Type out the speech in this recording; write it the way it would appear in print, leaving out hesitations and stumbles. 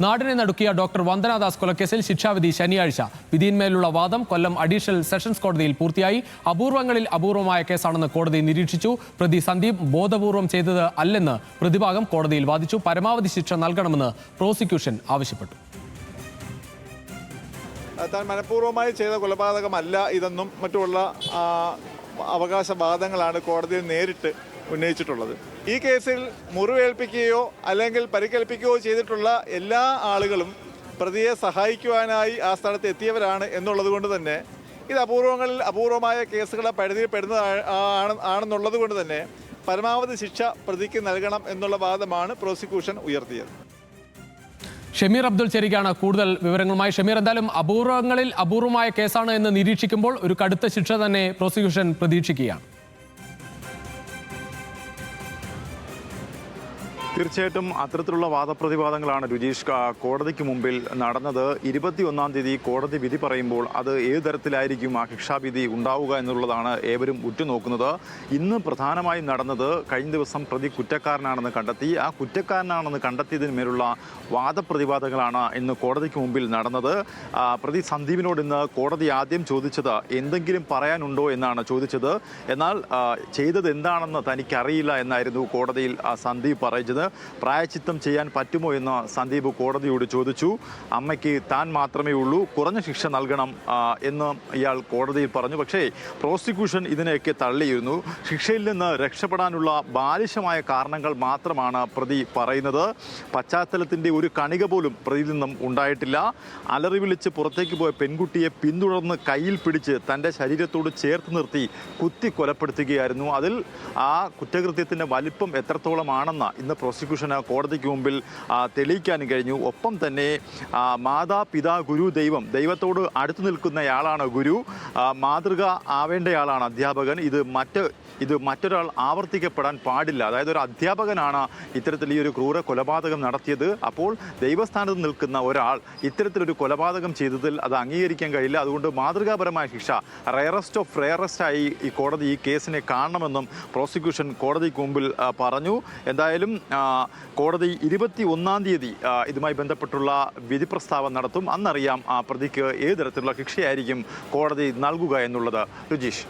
നാടിനെ നടുക്കിയ ഡോക്ടർ വന്ദനാദാസ് കൊലക്കേസിൽ ശിക്ഷാവിധി ശനിയാഴ്ച. വിധിയിന്മേലുള്ള വാദം കൊല്ലം അഡീഷണൽ സെഷൻസ് കോടതിയിൽ പൂർത്തിയായി. അപൂർവങ്ങളിൽ അപൂർവമായ കേസാണെന്ന് കോടതി നിരീക്ഷിച്ചു. പ്രതി സന്ദീപ് ബോധപൂർവം ചെയ്തത് അല്ലെന്ന് പ്രതിഭാഗം കോടതിയിൽ വാദിച്ചു. പരമാവധി ശിക്ഷ നൽകണമെന്ന് പ്രോസിക്യൂഷൻ ആവശ്യപ്പെട്ടു. താൻ മനഃപൂർവ്വമായി ചെയ്ത കൊലപാതകമല്ല ഇതെന്നും മറ്റുമുള്ള അവകാശവാദങ്ങളാണ് കോടതിയിൽ നേരിട്ട് ഉന്നയിച്ചിട്ടുള്ളത്. ഈ കേസിൽ മുറിവേൽപ്പിക്കുകയോ അല്ലെങ്കിൽ പരിക്കേൽപ്പിക്കുകയോ ചെയ്തിട്ടുള്ള എല്ലാ ആളുകളും പ്രതിയെ സഹായിക്കുവാനായി ആ സ്ഥലത്ത് എത്തിയവരാണ് എന്നുള്ളത് കൊണ്ട് തന്നെ ഇത് അപൂർവമായ കേസുകളെ ആണെന്നുള്ളത് കൊണ്ട് തന്നെ പരമാവധി ശിക്ഷ പ്രതിക്ക് നൽകണം എന്നുള്ള വാദമാണ് പ്രോസിക്യൂഷൻ ഉയർത്തിയത്. ഷമീർ അബ്ദുൽ ചെരിക്കാണ് കൂടുതൽ വിവരങ്ങളുമായി. ഷമീർ, എന്തായാലും അപൂർവങ്ങളിൽ അപൂർവമായ കേസാണ് എന്ന് നിരീക്ഷിക്കുമ്പോൾ ഒരു കടുത്ത ശിക്ഷ തന്നെ പ്രോസിക്യൂഷൻ പ്രതീക്ഷിക്കുകയാണ്. തീർച്ചയായിട്ടും അത്തരത്തിലുള്ള വാദപ്രതിവാദങ്ങളാണ് രുചീഷ് കോടതിക്ക് മുമ്പിൽ നടന്നത്. 21-ാം തീയതി കോടതി വിധി പറയുമ്പോൾ അത് ഏത് തരത്തിലായിരിക്കും ആ ശിക്ഷാവിധി ഉണ്ടാവുക എന്നുള്ളതാണ് ഏവരും ഉറ്റുനോക്കുന്നത്. ഇന്ന് പ്രധാനമായും നടന്നത് കഴിഞ്ഞ ദിവസം പ്രതി കുറ്റക്കാരനാണെന്ന് കണ്ടെത്തി. ആ കുറ്റക്കാരനാണെന്ന് കണ്ടെത്തിയതിന് മേലുള്ള വാദപ്രതിവാദങ്ങളാണ് ഇന്ന് കോടതിക്ക് മുമ്പിൽ നടന്നത്. പ്രതി സന്ദീപിനോട് ഇന്ന് കോടതി ആദ്യം ചോദിച്ചത് എന്തെങ്കിലും പറയാനുണ്ടോ എന്നാണ് ചോദിച്ചത്. എന്നാൽ ചെയ്തത് എന്താണെന്ന് തനിക്കറിയില്ല എന്നായിരുന്നു കോടതിയിൽ സന്ദീപ് പറയുന്നത്. പ്രായച്ചിത്തം ചെയ്യാൻ പറ്റുമോ എന്ന് സന്ദീപ് കോടതിയോട് ചോദിച്ചു. അമ്മയ്ക്ക് താൻ മാത്രമേ ഉള്ളൂ, കുറഞ്ഞ ശിക്ഷ നൽകണം എന്ന് ഇയാൾ കോടതിയിൽ പറഞ്ഞു. പക്ഷേ പ്രോസിക്യൂഷൻ ഇതിനെയൊക്കെ തള്ളിയിരുന്നു. ശിക്ഷയിൽ നിന്ന് രക്ഷപ്പെടാനുള്ള ബാലിശമായ കാരണങ്ങൾ മാത്രമാണ് പ്രതി പറയുന്നത്. പശ്ചാത്തലത്തിൻ്റെ ഒരു കണിക പോലും പ്രതിയിൽ നിന്നും ഉണ്ടായിട്ടില്ല. അലറി വിളിച്ച് പുറത്തേക്ക് പോയ പെൺകുട്ടിയെ പിന്തുടർന്ന് കയ്യിൽ പിടിച്ച് തൻ്റെ ശരീരത്തോട് ചേർത്ത് നിർത്തി കുത്തി കൊലപ്പെടുത്തുകയായിരുന്നു. അതിൽ ആ കുറ്റകൃത്യത്തിൻ്റെ വലിപ്പം എത്രത്തോളമാണെന്ന് ഇന്ന് പ്രോസിക്യൂഷന് കോടതിക്ക് മുമ്പിൽ തെളിയിക്കാനും കഴിഞ്ഞു. ഒപ്പം തന്നെ മാതാപിതാ ഗുരു ദൈവത്തോട് അടുത്തു നിൽക്കുന്നയാളാണ് ഗുരു, മാതൃക ആവേണ്ടയാളാണ് അധ്യാപകൻ. ഇത് മറ്റൊരാൾ ആവർത്തിക്കപ്പെടാൻ പാടില്ല. അതായത് ഒരു അധ്യാപകനാണ് ഇത്തരത്തിൽ ഈ ഒരു ക്രൂര കൊലപാതകം നടത്തിയത്. അപ്പോൾ ദൈവസ്ഥാനത്ത് നിൽക്കുന്ന ഒരാൾ ഇത്തരത്തിലൊരു കൊലപാതകം ചെയ്തതിൽ അത് അംഗീകരിക്കാൻ കഴിയില്ല. അതുകൊണ്ട് മാതൃകാപരമായ ശിക്ഷ, റയറസ്റ്റ് ഓഫ് റയറസ്റ്റായി ഈ കോടതി ഈ കേസിനെ കാണണമെന്നും പ്രോസിക്യൂഷൻ കോടതിക്ക് മുമ്പിൽ പറഞ്ഞു. എന്തായാലും കോടതി 21-ാം തീയതി ഇതുമായി ബന്ധപ്പെട്ടുള്ള വിധി പ്രസ്താവന നടത്തും. അന്നറിയാം പ്രതിക്ക് ഏത് തരത്തിലുള്ള ശിക്ഷയായിരിക്കും കോടതി നൽകുക എന്നുള്ളത്. രുചീഷ്.